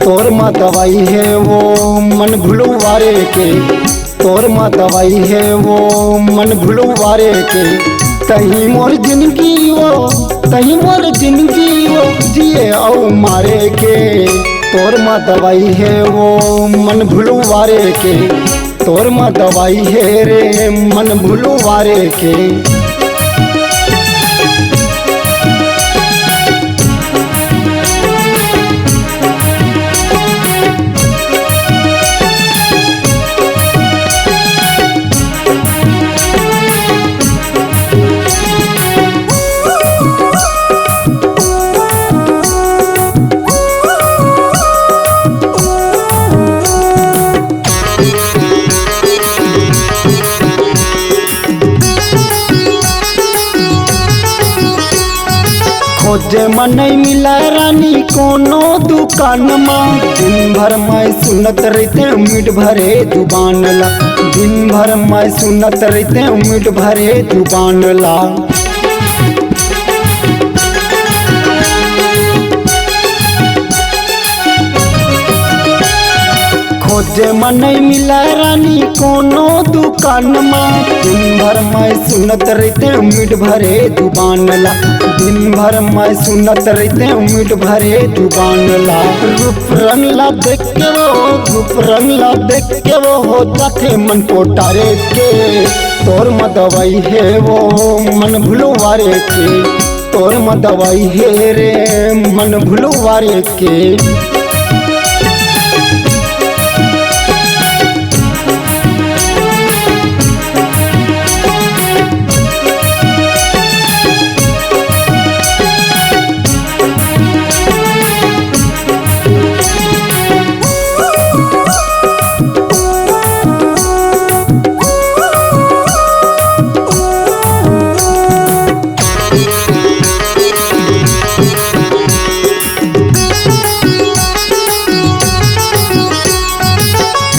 तोर माँ दवाई है वो मन भुलवारे के, तोर माँ दवाई है वो मन भुलवारे के। तही मोर जिंदगी वो, तही मोर जिंदगी वो जिए औ मारे के। तोर माँ दवाई है वो मन भुलवारे के, तोर माँ दवाई है रे मन भुलवारे के। खोजे मन नहीं मिला रानी कोनो दुकान में, दिन भर मैं सुनत रहते मीट भरे जुबान ला, दिन भर मैं सुनत रहते मीट भरे जुबान ला। खोजे मन नहीं मिला रानी कोनो दुकान में, दिन भर मैं सुनत रहते मीट भरे जुबान ला, दिन भर मैं सुनत रहते मीट भरे जुबान ला। रूप रंग ला देख के वो, रूप रंग ला देख के वो हो जाते मन पोटारे के। तोर माँ दवाई है वो मन भुलवारे के, तोर माँ दवाई है रे मन भुलवारे के।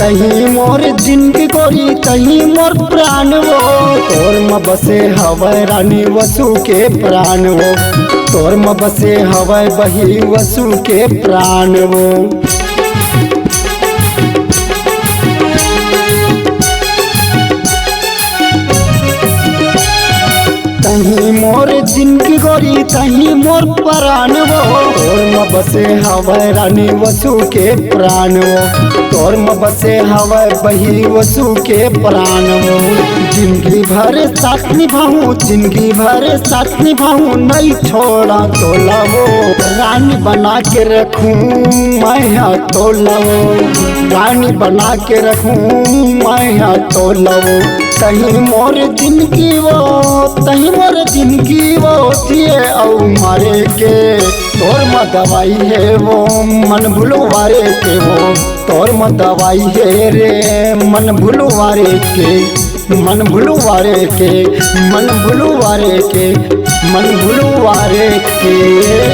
तही मोर जिंदगी गोरी तही मोर प्राण वो, तोर में बसे हवै रानी वसु के प्राण वो, तोर में बसे हवै बही वसु के प्राण वो। तही मोर जिंदगी गोरी तही मोर प्राण वो, तोर में बसे हवै रानी वसु के प्राण वो, तोर में बसे हवै बही वसु के प्राण वो। जिंदगी भर साथ निभाऊं, जिंदगी भर साथ निभाऊं, नहीं छोड़ा तोला वो, रानी बना के रखूं मैं तोला वो, रानी बना के रखूं मैं तोला वो। तही मोर जिंदगी वो, तही मोर जिंदगी वो जिए औ मारे के। तोर माँ दवाई है वो मन भुलवारे के वो, तोर माँ दवाई है रे मन भुलवारे के, मन भुलवारे के, मन भुलवारे के, मन भुलवारे के।